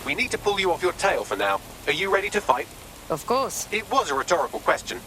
We need to pull you off your tail for now. Are you ready to fight? Of course. It was a rhetorical question.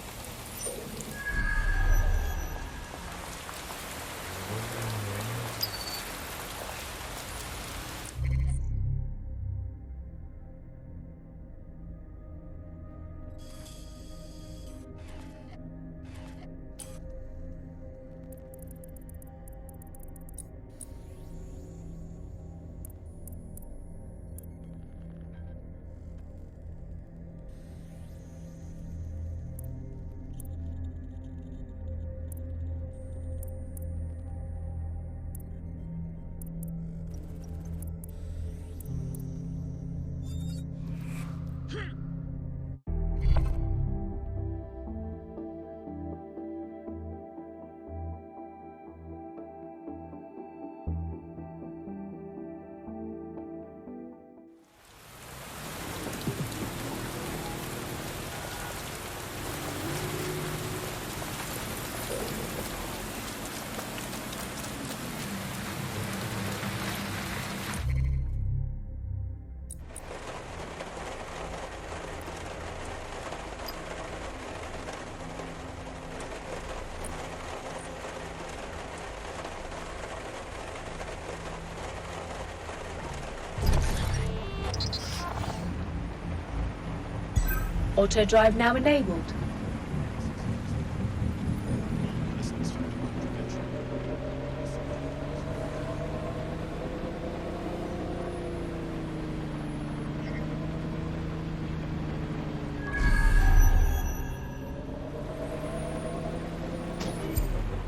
Auto drive now enabled.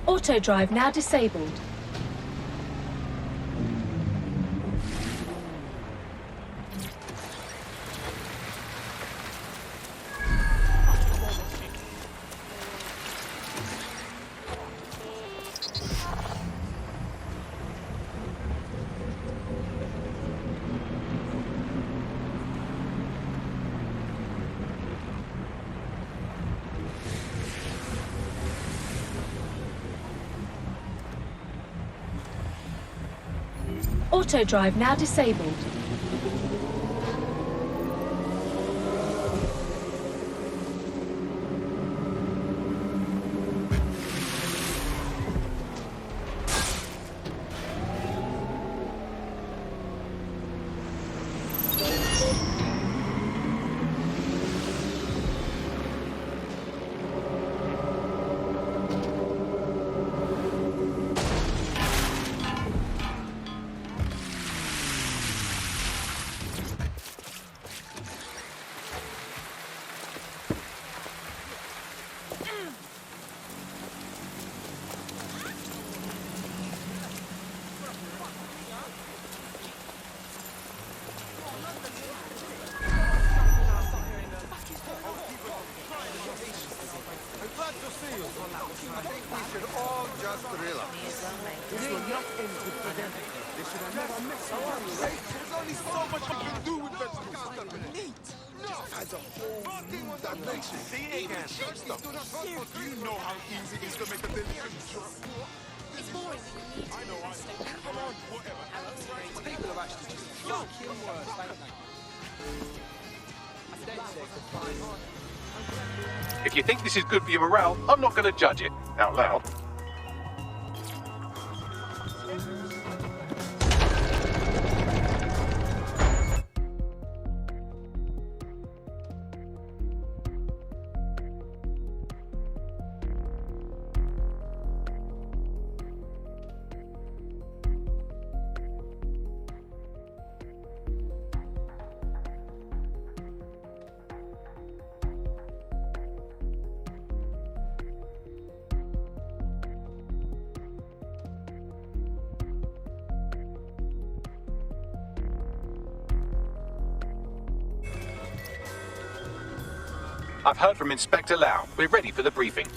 Auto drive now disabled. Auto drive now disabled. If you think this is good for your morale, I'm not going to judge it out loud. I've heard from Inspector Lau. We're ready for the briefing.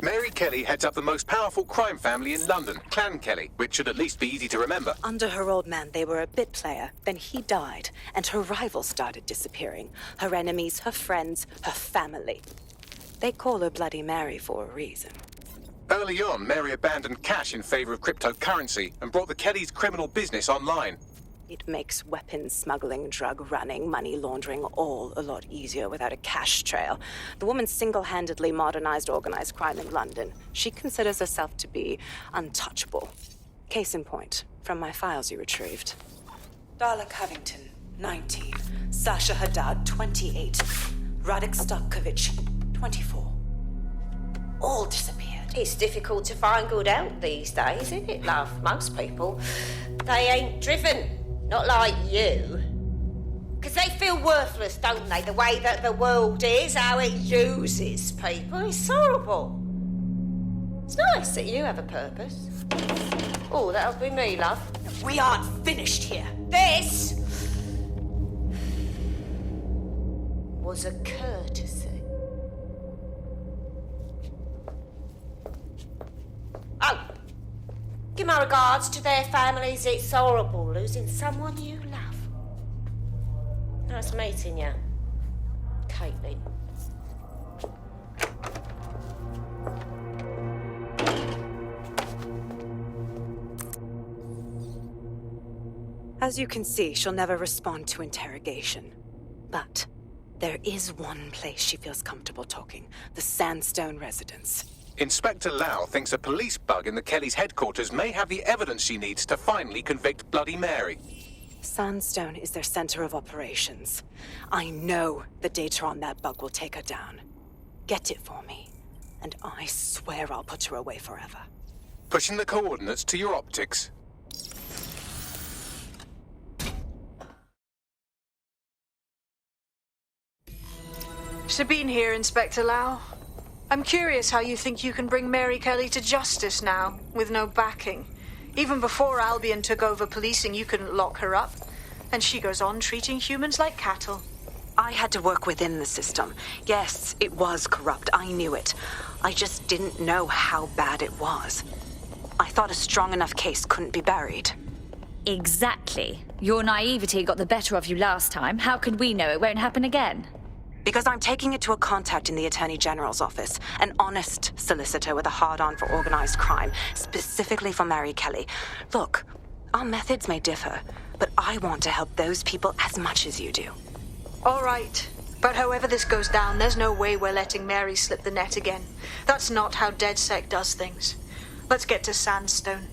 Mary Kelly heads up the most powerful crime family in London, Clan Kelly, which should at least be easy to remember. Under her old man, they were a bit player. Then he died, and her rivals started disappearing. Her enemies, her friends, her family. They call her Bloody Mary for a reason. Early on, Mary abandoned cash in favor of cryptocurrency and brought the Kellys' criminal business online. It makes weapons smuggling, drug running, money laundering all a lot easier without a cash trail. The woman single-handedly modernized organized crime in London. She considers herself to be untouchable. Case in point, from my files you retrieved. Darla Covington, 19. Sasha Haddad, 28. Radek Stokovich, 24. All disappeared. It's difficult to find good help these days, isn't it, love? Most people, they ain't driven. Not like you. Because they feel worthless, don't they? The way that the world is, how it uses people. It's horrible. It's nice that you have a purpose. Oh, that'll be me, love. We aren't finished here. This was a courtesy. Oh, give my regards to their families. It's horrible losing someone you love. Nice meeting you, Caitlin. As you can see, she'll never respond to interrogation. But there is one place she feels comfortable talking, the Sandstone residence. Inspector Lau thinks a police bug in the Kellys' headquarters may have the evidence she needs to finally convict Bloody Mary. Sandstone is their center of operations. I know the data on that bug will take her down. Get it for me, and I swear I'll put her away forever. Pushing the coordinates to your optics. Sabine here, Inspector Lau. I'm curious how you think you can bring Mary Kelly to justice now, with no backing. Even before Albion took over policing, you couldn't lock her up. And she goes on treating humans like cattle. I had to work within the system. Yes, it was corrupt. I knew it. I just didn't know how bad it was. I thought a strong enough case couldn't be buried. Exactly. Your naivety got the better of you last time. How can we know it won't happen again? Because I'm taking it to a contact in the Attorney General's office, an honest solicitor with a hard-on for organized crime, specifically for Mary Kelly. Look, our methods may differ, but I want to help those people as much as you do. All right. But however this goes down, there's no way we're letting Mary slip the net again. That's not how DedSec does things. Let's get to Sandstone.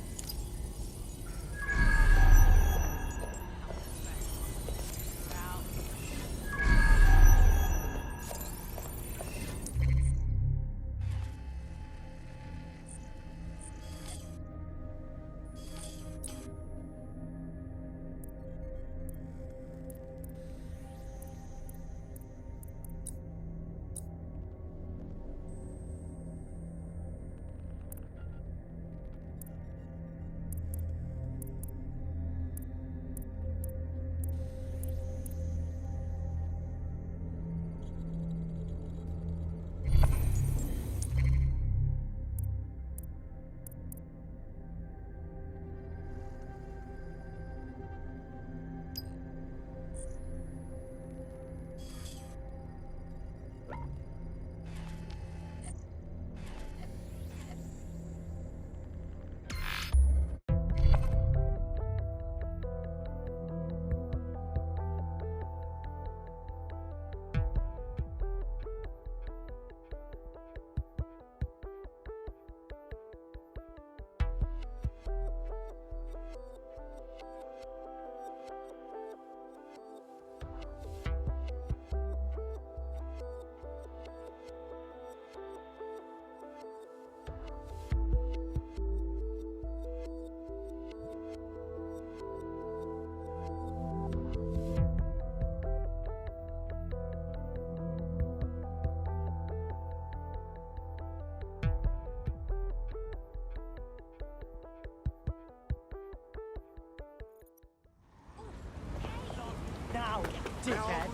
dickhead.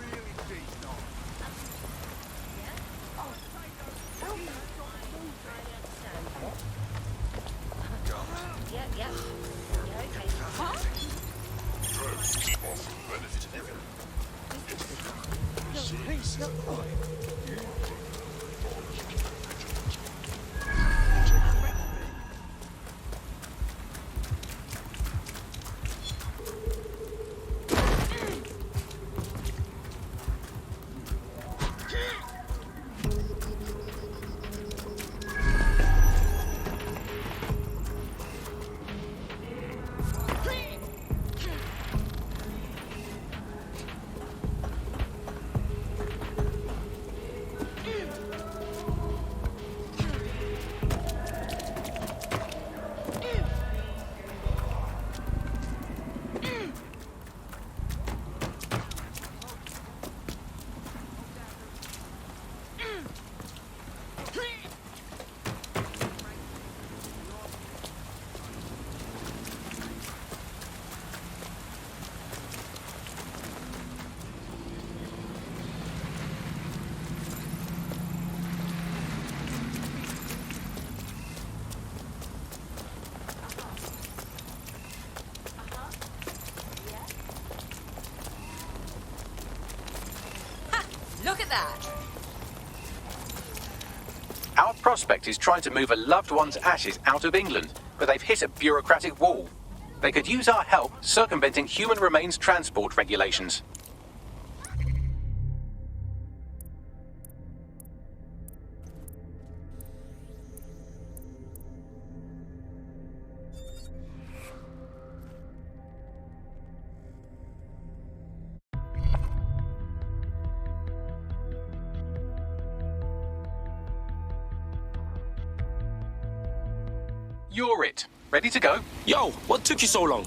that? Our prospect is trying to move a loved one's ashes out of England, but they've hit a bureaucratic wall. They could use our help circumventing human remains transport regulations. You're it. Ready to go? Yo, what took you so long?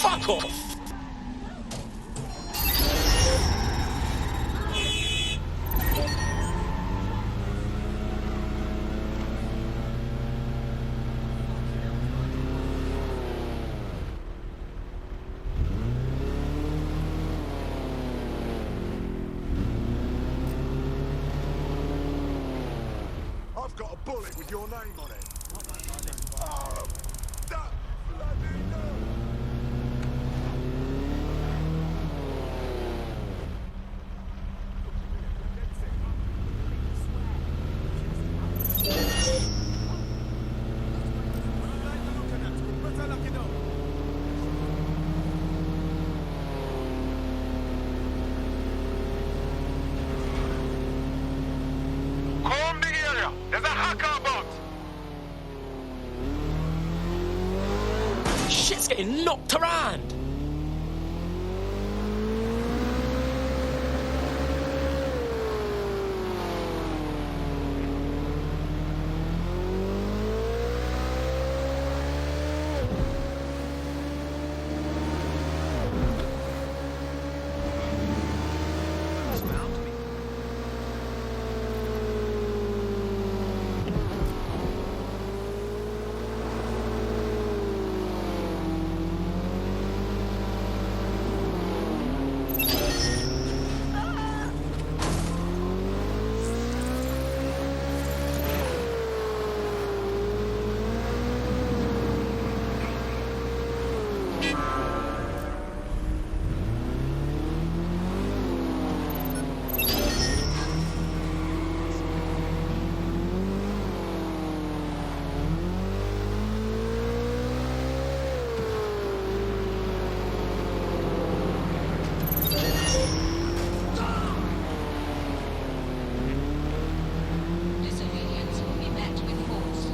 Fuck off! I've got a bullet with your name on it. Oh, that bloody no! Calm the area! There's a hacker bot! Shit's getting knocked around! Disobedience will be met with force.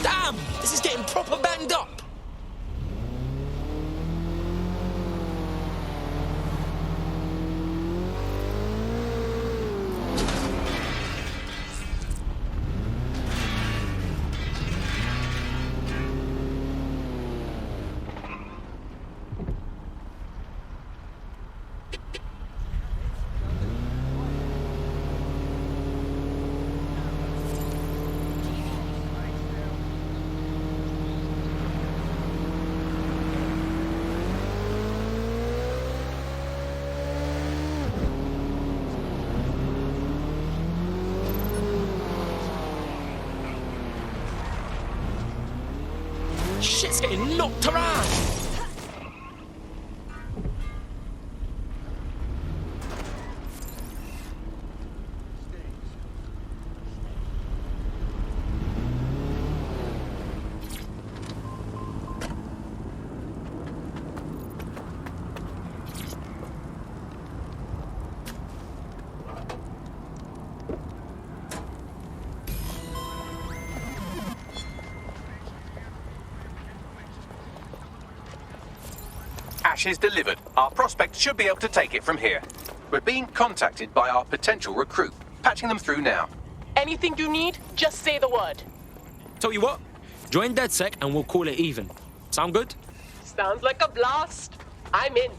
Damn! This is getting proper banged up! Shit's getting knocked around. Ashes delivered. Our prospect should be able to take it from here. We're being contacted by our potential recruit. Patching them through now. Anything you need, just say the word. Tell you what, join DedSec and we'll call it even. Sound good? Sounds like a blast. I'm in.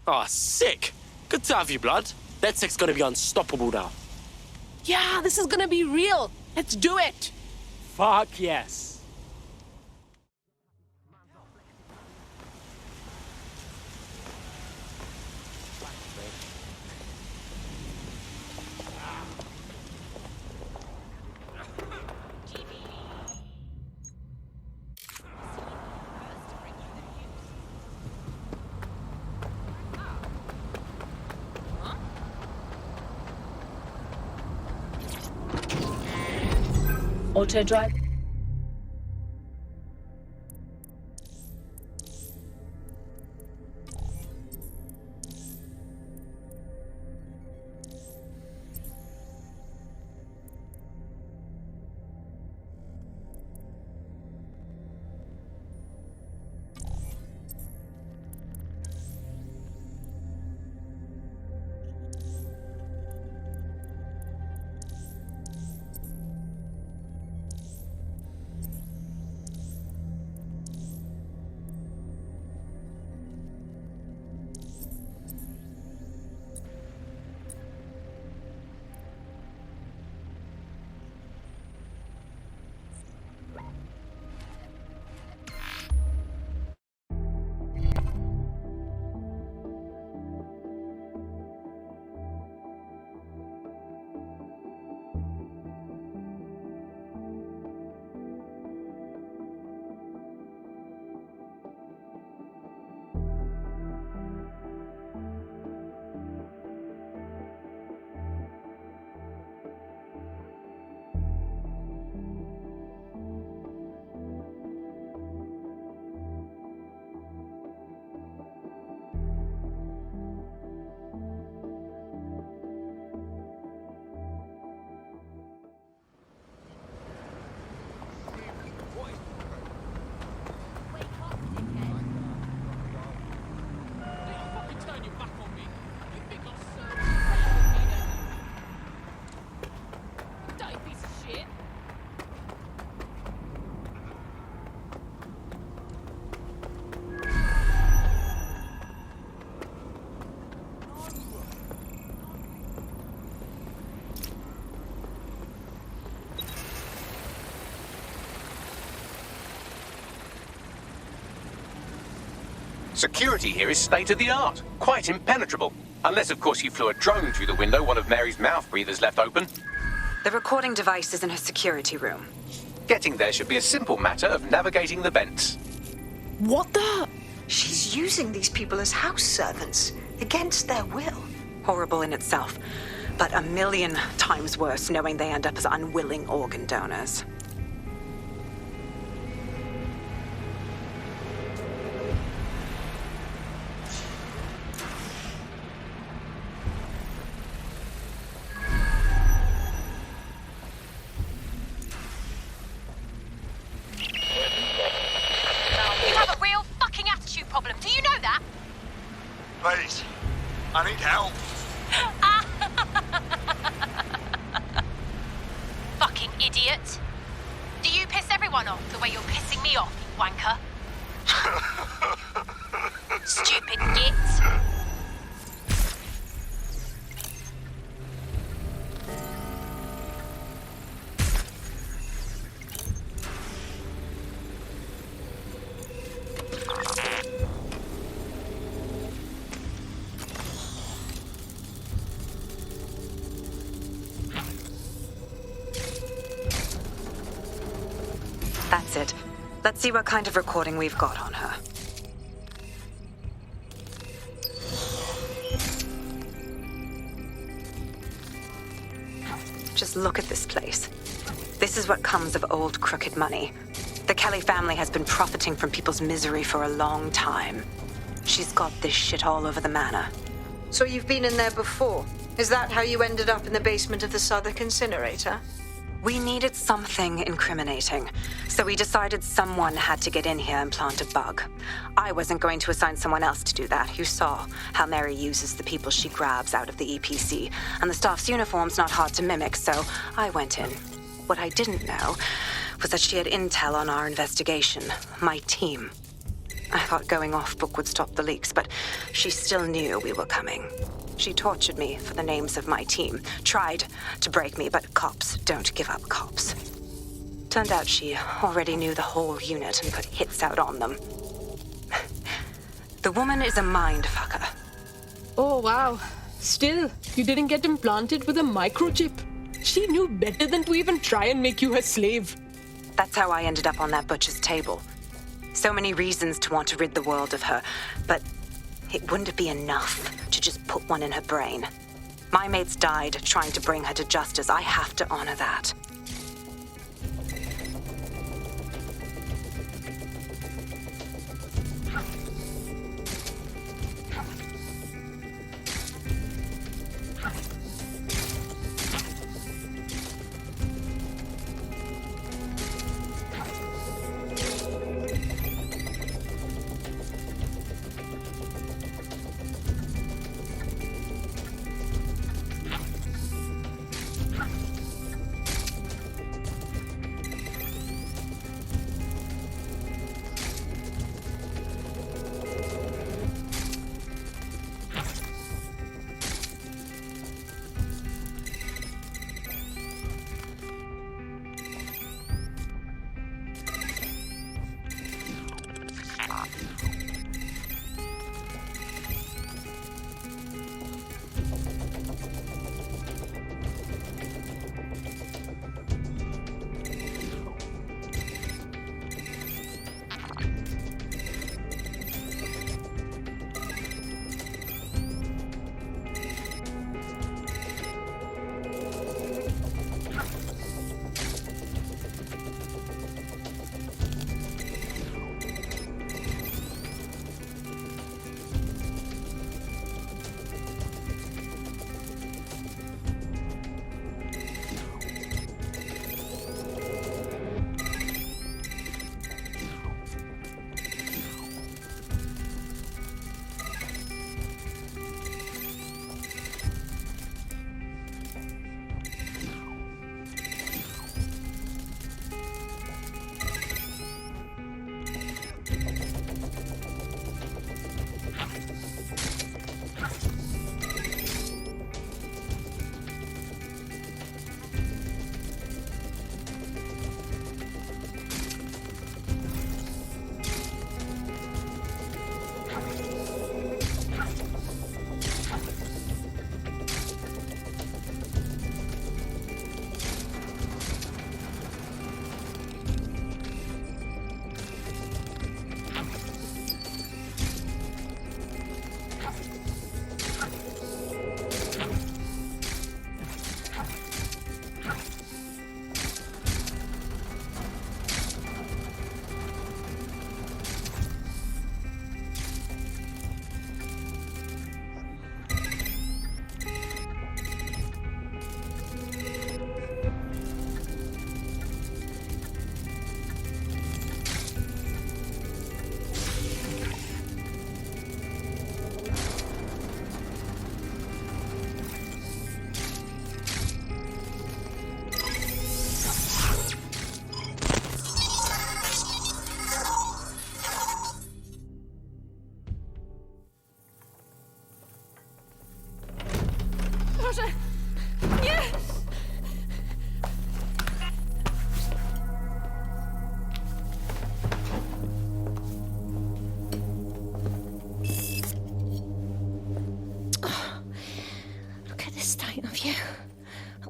Oh, sick. Good to have you, blood. DedSec's gonna be unstoppable now. Yeah, this is gonna be real. Let's do it. Fuck yes. Auto drive. Security here is state-of-the-art, quite impenetrable. Unless, of course, you flew a drone through the window one of Mary's mouth breathers left open. The recording device is in her security room. Getting there should be a simple matter of navigating the vents. What the? She's using these people as house servants, against their will. Horrible in itself, but a million times worse knowing they end up as unwilling organ donors. You have a real fucking attitude problem. Do you know that? Please. I need help. Fucking idiot. Do you piss everyone off the way you're pissing me off, you wanker? Stupid git. That's it. Let's see what kind of recording we've got on her. Just look at this place. This is what comes of old crooked money. The Kelly family has been profiting from people's misery for a long time. She's got this shit all over the manor. So you've been in there before? Is that how you ended up in the basement of the Southwark incinerator? We needed something incriminating, so we decided someone had to get in here and plant a bug. I wasn't going to assign someone else to do that. You saw how Mary uses the people she grabs out of the EPC, and the staff's uniform's not hard to mimic, so I went in. What I didn't know was that she had intel on our investigation, my team. I thought going off book would stop the leaks, but she still knew we were coming. She tortured me for the names of my team, tried to break me, but cops don't give up cops. Turned out she already knew the whole unit and put hits out on them. The woman is a mind fucker. Oh, wow. Still, you didn't get implanted with a microchip. She knew better than to even try and make you her slave. That's how I ended up on that butcher's table. So many reasons to want to rid the world of her, but it wouldn't be enough to just put one in her brain. My mates died trying to bring her to justice. I have to honor that.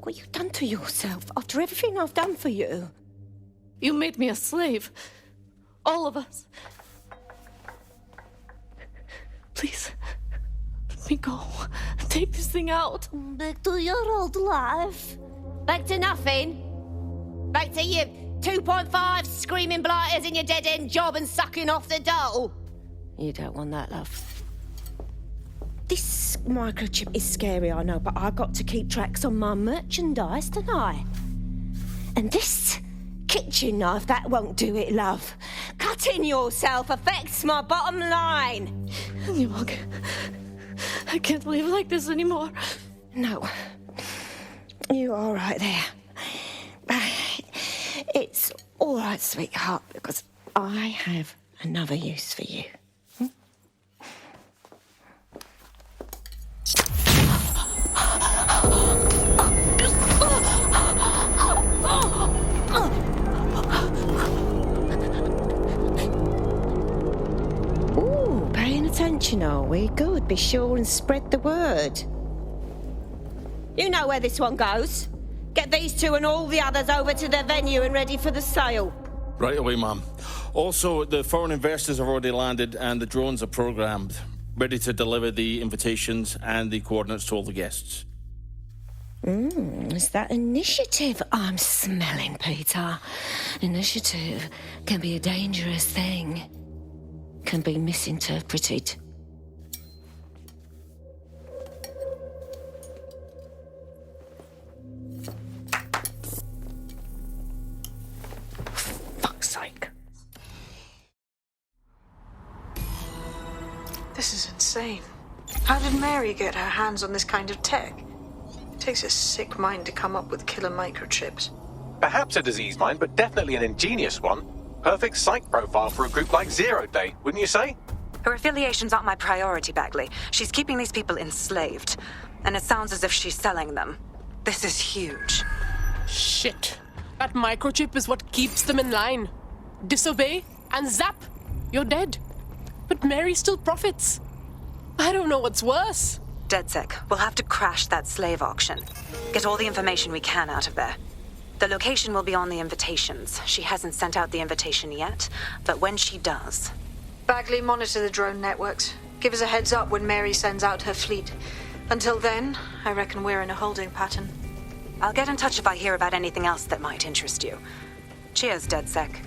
What you done to yourself after everything I've done for you? You made me a slave. All of us. Please, let me go. Take this thing out. Back to your old life. Back to nothing. Back to you 2.5 screaming blighters in your dead-end job and sucking off the dole. You don't want that, love. This microchip is scary, I know, but I got to keep tracks on my merchandise, don't I? And this kitchen knife, that won't do it, love. Cutting yourself affects my bottom line. I can't live like this anymore. No. You're all right there. It's all right, sweetheart, because I have another use for you. Ooh, paying attention, are we? Good. Be sure and spread the word. You know where this one goes. Get these two and all the others over to their venue and ready for the sale. Right away, ma'am. Also, the foreign investors have already landed and the drones are programmed, ready to deliver the invitations and the coordinates to all the guests. Is that initiative I'm smelling, Peter? Initiative can be a dangerous thing. Can be misinterpreted. Fuck's sake. This is insane. How did Mary get her hands on this kind of tech? It takes a sick mind to come up with killer microchips. Perhaps a diseased mind, but definitely an ingenious one. Perfect psych profile for a group like Zero Day, wouldn't you say? Her affiliations aren't my priority, Bagley. She's keeping these people enslaved. And it sounds as if she's selling them. This is huge. Shit. That microchip is what keeps them in line. Disobey, and zap, you're dead. But Mary still profits. I don't know what's worse. DedSec, we'll have to crash that slave auction. Get all the information we can out of there. The location will be on the invitations. She hasn't sent out the invitation yet, but when she does... Bagley, monitor the drone networks. Give us a heads up when Mary sends out her fleet. Until then, I reckon we're in a holding pattern. I'll get in touch if I hear about anything else that might interest you. Cheers, DedSec.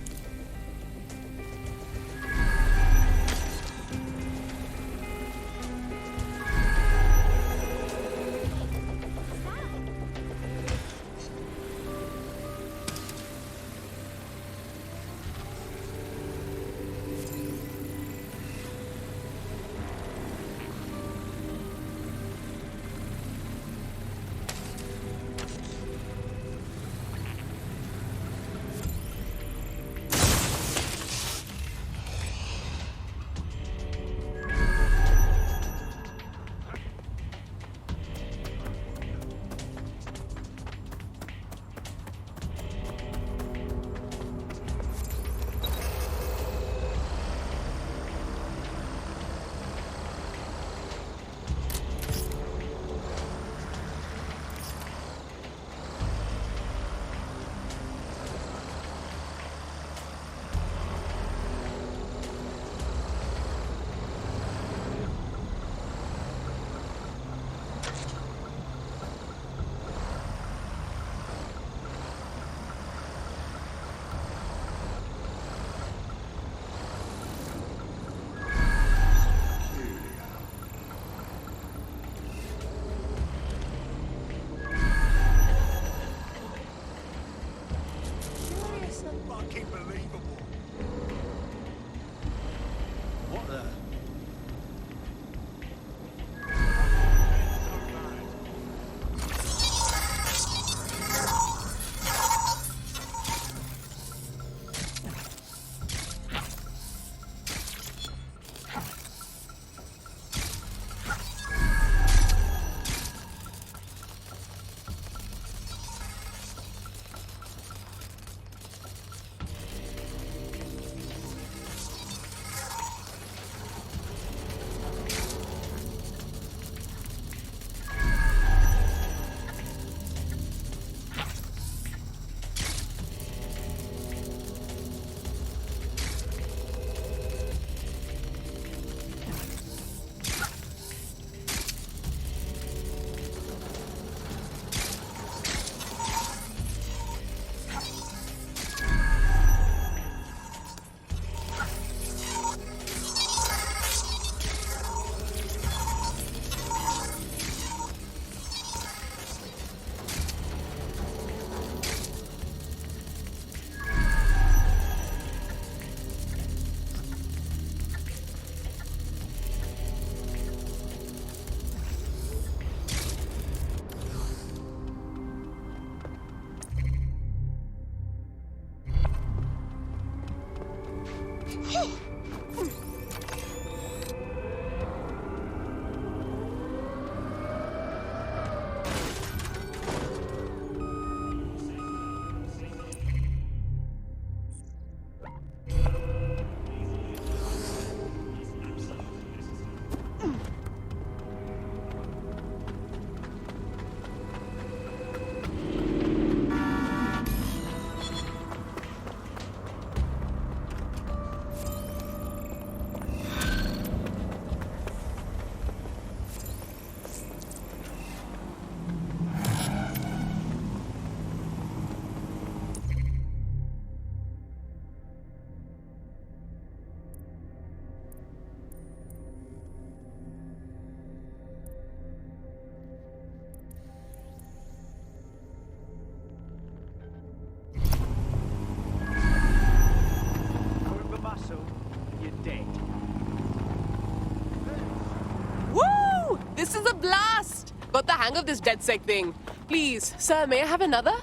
This is a blast! Got the hang of this DedSec thing. Please, sir, may I have another?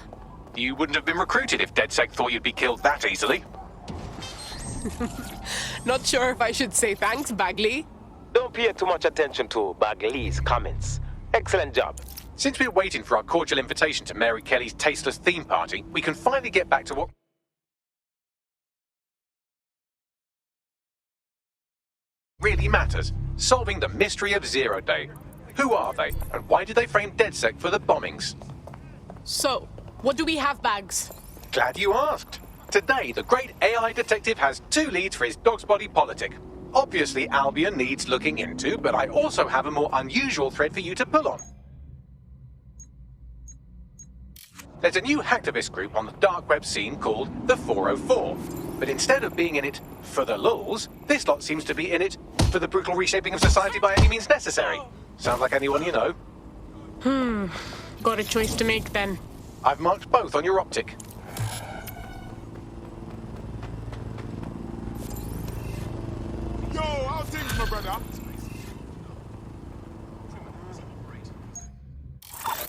You wouldn't have been recruited if DedSec thought you'd be killed that easily. Not sure if I should say thanks, Bagley. Don't pay too much attention to Bagley's comments. Excellent job. Since we're waiting for our cordial invitation to Mary Kelly's tasteless theme party, we can finally get back to what really matters, solving the mystery of Zero Day. Who are they, and why did they frame DedSec for the bombings? So, what do we have, Bags? Glad you asked. Today, the great AI detective has 2 leads for his dog's body politic. Obviously, Albion needs looking into, but I also have a more unusual thread for you to pull on. There's a new hacktivist group on the dark web scene called the 404. But instead of being in it for the lulz, this lot seems to be in it for the brutal reshaping of society by any means necessary. Sound like anyone you know? Got a choice to make then. I've marked both on your optic. Yo, how things, my brother?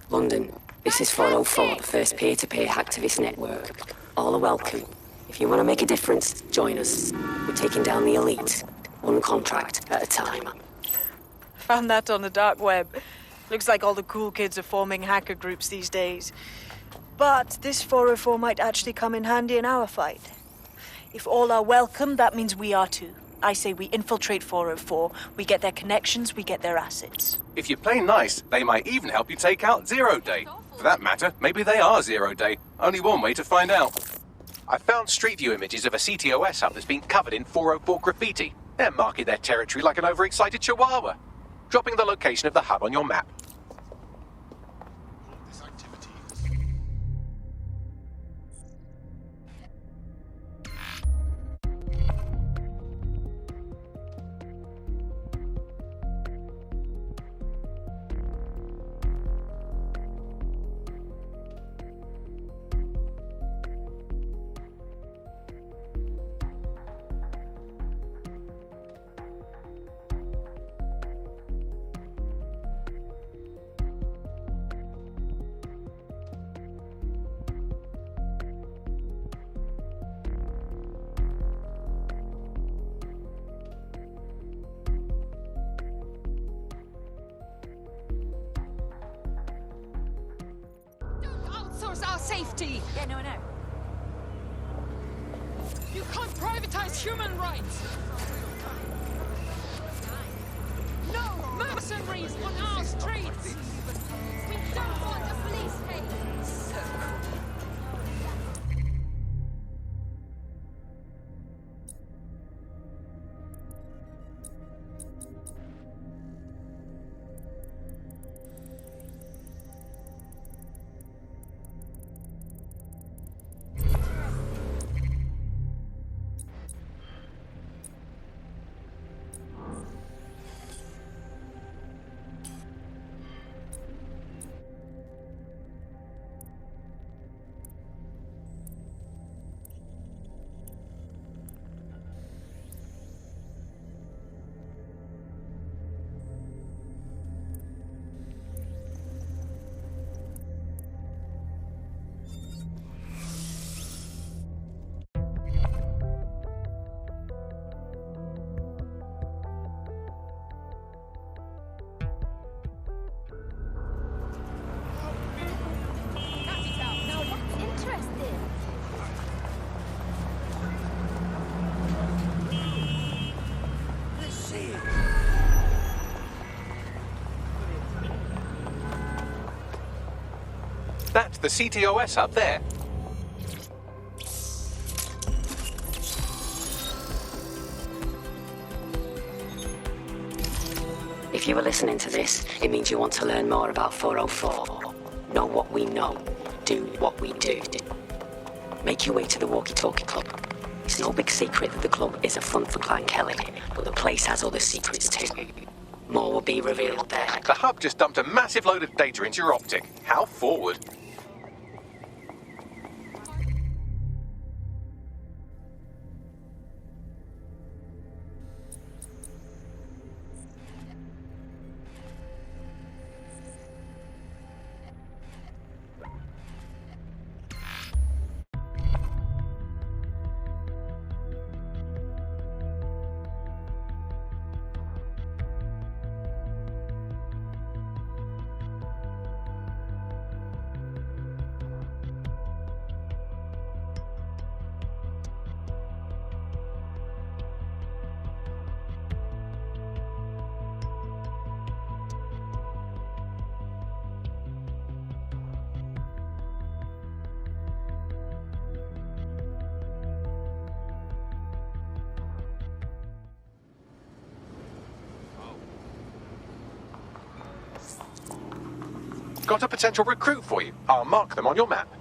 London, this is 404, the first peer-to-peer hacktivist network. All are welcome. If you want to make a difference, join us. We're taking down the elite, one contract at a time. Found that on the dark web. Looks like all the cool kids are forming hacker groups these days. But this 404 might actually come in handy in our fight. If all are welcome, that means we are too. I say we infiltrate 404, we get their connections, we get their assets. If you play nice, they might even help you take out Zero Day. For that matter, maybe they are Zero Day. Only one way to find out. I found street view images of a CTOS hub that's been covered in 404 graffiti. They're marking their territory like an overexcited chihuahua. Dropping the location of the hub on your map. Our safety! Yeah, no, I know. You can't privatize human rights! No mercenaries on our streets! We don't want a police state! So That's the CTOS up there. If you were listening to this, it means you want to learn more about 404. Know what we know. Do what we do. Make your way to the Walkie Talkie Club. It's no big secret that the club is a front for Clan Kelly, but the place has other secrets too. More will be revealed there. The hub just dumped a massive load of data into your optic. How forward? got a potential recruit for you. I'll mark them on your map.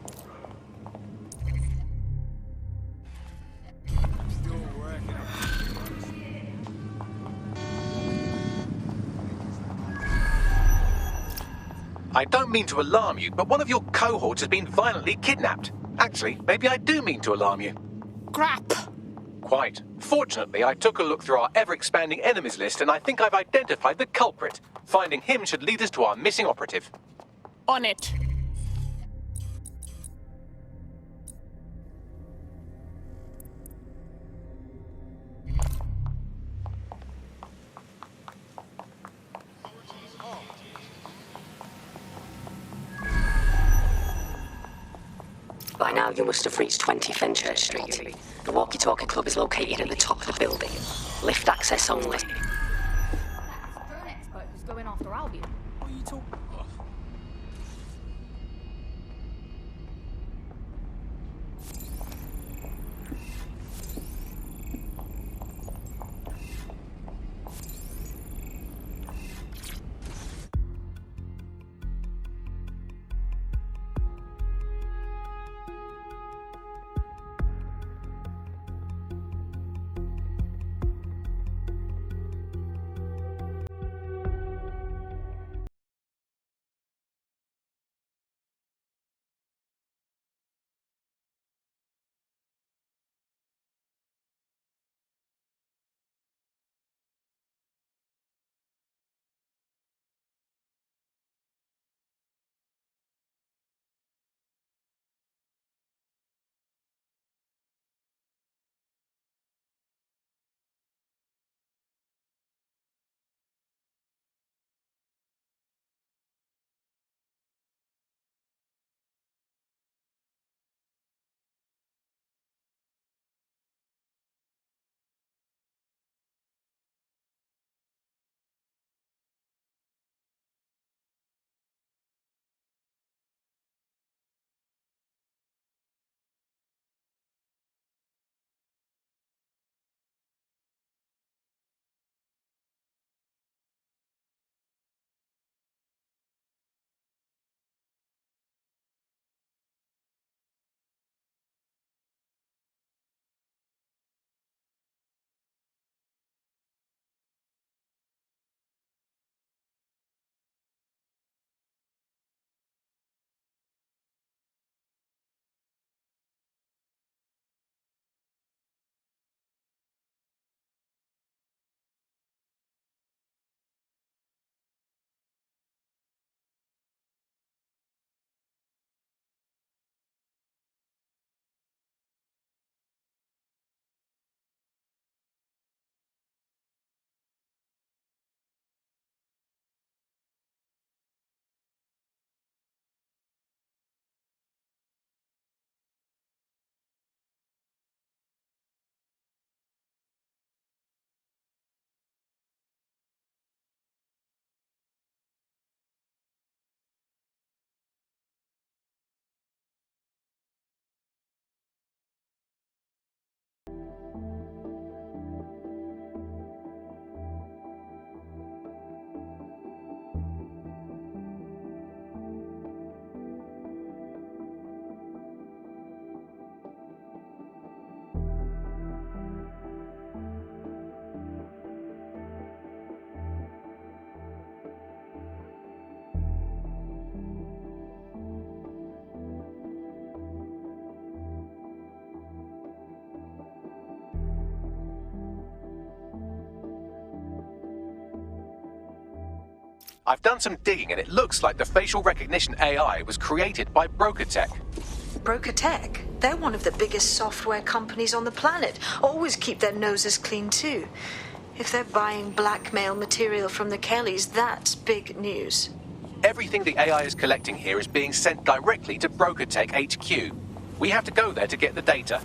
I don't mean to alarm you, but one of your cohorts has been violently kidnapped. Actually, maybe I do mean to alarm you. Crap! Quite. Fortunately, I took a look through our ever-expanding enemies list and I think I've identified the culprit. Finding him should lead us to our missing operative. On it. By now, you must have reached 20 Fenchurch Street. The walkie-talkie club is located at the top of the building. Lift access only. Drone expert who's going after Albion. What are you talking about? I've done some digging and it looks like the facial recognition AI was created by Broker Tech. Broker Tech? They're one of the biggest software companies on the planet. Always keep their noses clean too. If they're buying blackmail material from the Kellys, that's big news. Everything the AI is collecting here is being sent directly to Broker Tech HQ. We have to go there to get the data,